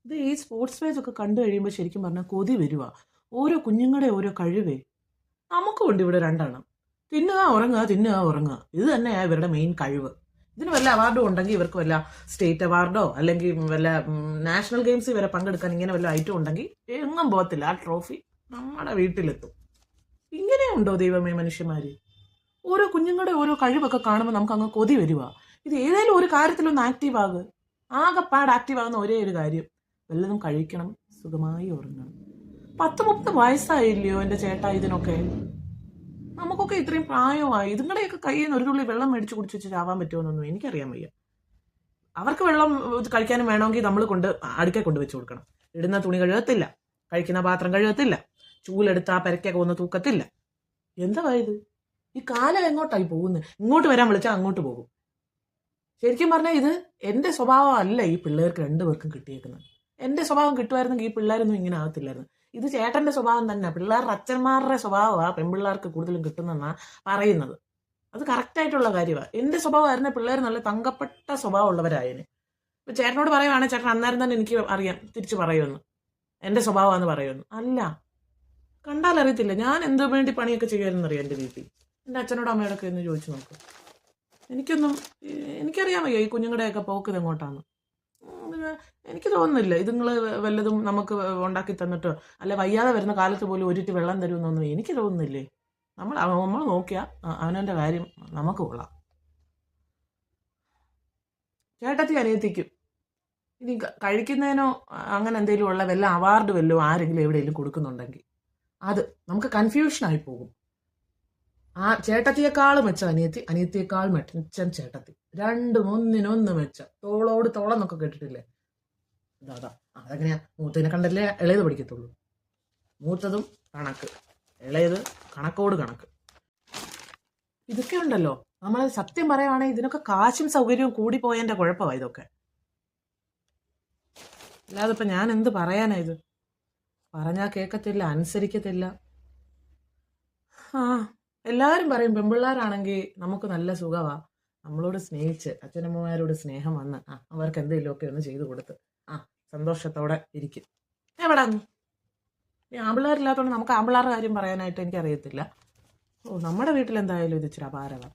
ഇത് ഈ sports page ഒക്കെ കണ്ടു കഴിയുമ്പോൾ ശരിക്കും പറഞ്ഞാൽ കൊതി വരുക. ഓരോ കുഞ്ഞുങ്ങളുടെ ഓരോ കഴിവേ. നമുക്കും ഉണ്ട് ഇവിടെ രണ്ടെണ്ണം. തിന്നുക ഉറങ്ങുക, തിന്നുക ഉറങ്ങുക. ഇത് തന്നെയാണ് ഇവരുടെ മെയിൻ കഴിവ്. ഇതിന് വല്ല അവാർഡും ഉണ്ടെങ്കിൽ ഇവർക്ക് വല്ല സ്റ്റേറ്റ് അവാർഡോ അല്ലെങ്കിൽ വല്ല നാഷണൽ ഗെയിംസിൽ വരെ പങ്കെടുക്കാൻ ഇങ്ങനെ വല്ല ഐറ്റം ഉണ്ടെങ്കിൽ എങ്ങും പോകത്തില്ല. ആ ട്രോഫി നമ്മുടെ വീട്ടിലെത്തും. ഇങ്ങനെയുണ്ടോ ദൈവമേ മനുഷ്യന്മാര്? ഓരോ കുഞ്ഞുങ്ങളുടെ ഓരോ കഴിവൊക്കെ കാണുമ്പോൾ നമുക്ക് അങ്ങ് കൊതി വരുക. ഇത് ഏതെങ്കിലും ഒരു കാര്യത്തിലൊന്ന് ആക്റ്റീവ് ആകുക. ആകെപ്പാട് ആക്റ്റീവ് ആകുന്ന ഒരേ ഒരു കാര്യം, വല്ലതും കഴിക്കണം, സുഖമായി ഉറങ്ങണം. 10-30 വയസ്സായില്ലയോ എൻ്റെ ചേട്ടാ ഇതിനൊക്കെ? നമുക്കൊക്കെ ഇത്രയും പ്രായമായി. ഇതുങ്ങളുടെയൊക്കെ കയ്യിൽ നിന്ന് ഒരു തുള്ളി വെള്ളം മേടിച്ച് കുടിച്ച് വെച്ച് ചാവാൻ പറ്റുമെന്നൊന്നും എനിക്കറിയാൻ വയ്യ. അവർക്ക് വെള്ളം കഴിക്കാനും വേണമെങ്കിൽ നമ്മൾ അടുക്കെ കൊണ്ട് വെച്ച് കൊടുക്കണം. ഇടുന്ന തുണി കഴുകത്തില്ല, കഴിക്കുന്ന പാത്രം കഴുകത്തില്ല, ചൂലെടുത്ത് ആ പെരക്കൊക്കെ ഒന്ന് തൂക്കത്തില്ല. എന്താ ഇത്? ഈ കാലം എങ്ങോട്ടായി പോകുന്നത്? ഇങ്ങോട്ട് വരാൻ വിളിച്ചാൽ അങ്ങോട്ട് പോകും. ശരിക്കും പറഞ്ഞാൽ ഇത് എൻ്റെ സ്വഭാവം അല്ല ഈ പിള്ളേർക്ക് രണ്ടുപേർക്കും കിട്ടിയേക്കുന്നത്. എൻ്റെ സ്വഭാവം കിട്ടുമായിരുന്നെങ്കിൽ ഈ പിള്ളേരൊന്നും ഇങ്ങനെ ആകത്തില്ലായിരുന്നു. ഇത് ചേട്ടൻ്റെ സ്വഭാവം തന്നെ. പിള്ളേരുടെ അച്ഛന്മാരുടെ സ്വഭാവമാണ് പെൺപിള്ളേർക്ക് കൂടുതലും കിട്ടുന്നെന്നാണ് പറയുന്നത്. അത് കറക്റ്റായിട്ടുള്ള കാര്യമാണ്. എൻ്റെ സ്വഭാവമായിരുന്ന പിള്ളേർ നല്ല തങ്കപ്പെട്ട സ്വഭാവമുള്ളവരായതിന്. ഇപ്പം ചേട്ടനോട് പറയുവാണെങ്കിൽ ചേട്ടൻ അന്നേരം തന്നെ എനിക്ക് അറിയാം തിരിച്ച് പറയുമെന്ന്, എൻ്റെ സ്വഭാവമാണെന്ന് പറയുമെന്ന്. അല്ല, കണ്ടാൽ അറിയത്തില്ല ഞാൻ എന്തോ വേണ്ടി പണിയൊക്കെ ചെയ്യുമായിരുന്നറിയാം എൻ്റെ വീട്ടിൽ. എൻ്റെ അച്ഛനോടും അമ്മയോടൊക്കെ ഒന്ന് ചോദിച്ചു നോക്കും. എനിക്കറിയാൻ വയ്യ ഈ കുഞ്ഞുങ്ങളുടെയൊക്കെ പോക്ക് ഇതെങ്ങോട്ടാണ്. എനിക്ക് തോന്നുന്നില്ല ഇതുങ്ങൾ വല്ലതും നമുക്ക് ഉണ്ടാക്കി തന്നിട്ടോ അല്ലെ വയ്യാതെ വരുന്ന കാലത്ത് പോലും ഒരിട്ട് വെള്ളം തരുമെന്നൊന്നും എനിക്ക് തോന്നുന്നില്ലേ. നമ്മൾ നോക്കിയാൽ അവനവൻ്റെ കാര്യം നമുക്ക് കൊള്ളാം. ചേട്ടത്തി അനിയത്തിക്കും ഇനി കഴിക്കുന്നതിനോ അങ്ങനെ എന്തെങ്കിലും ഉള്ള വല്ല അവാർഡ് വല്ലതും ആരെങ്കിലും എവിടെയെങ്കിലും കൊടുക്കുന്നുണ്ടെങ്കിൽ അത് നമുക്ക് കൺഫ്യൂഷനായി പോകും. ആ ചേട്ടത്തിയേക്കാൾ മെച്ച അനിയത്തി, അനിയത്തിയേക്കാൾ മെച്ചം ചേട്ടത്തി. രണ്ടും ഒന്നിനൊന്ന് മെച്ച. തോളോട് തോളെന്നൊക്കെ കേട്ടിട്ടില്ലേ? അതാ അതെങ്ങനെയാ? മൂത്തതിനെ കണ്ടല്ലേ ഇളയത് പഠിക്കത്തുള്ളൂ. മൂത്തതും കണക്ക്, ഇളയത് കണക്കോട് കണക്ക്. ഇതൊക്കെ ഉണ്ടല്ലോ, നമ്മൾ സത്യം പറയുവാണെങ്കിൽ ഇതിനൊക്കെ കാശും സൗകര്യവും കൂടിപ്പോയതിൻ്റെ കുഴപ്പമാണ് ഇതൊക്കെ. അല്ലാതെ ഇപ്പം ഞാൻ എന്ത് പറയാനാ? ഇത് പറഞ്ഞാൽ കേൾക്കത്തില്ല, അനുസരിക്കത്തില്ല. എല്ലാവരും പറയും പെൺപിള്ളേരാണെങ്കിൽ നമുക്ക് നല്ല സുഖമാണ്, നമ്മളോട് സ്നേഹിച്ച് അച്ഛനമ്മമാരോട് സ്നേഹം വന്ന് അവർക്ക് എന്തെങ്കിലുമൊക്കെ ഒന്ന് ചെയ്തു കൊടുത്ത് സന്തോഷത്തോടെ ഇരിക്കും. എവിടെ ഈ ആമ്പിള്ളേരില്ലാത്തതുകൊണ്ട് നമുക്ക് ആമ്പിള്ളേരുടെ കാര്യം പറയാനായിട്ട് എനിക്കറിയത്തില്ല. നമ്മുടെ വീട്ടിൽ എന്തായാലും ഇത് ഇച്ചിരി അപാരമാണ്.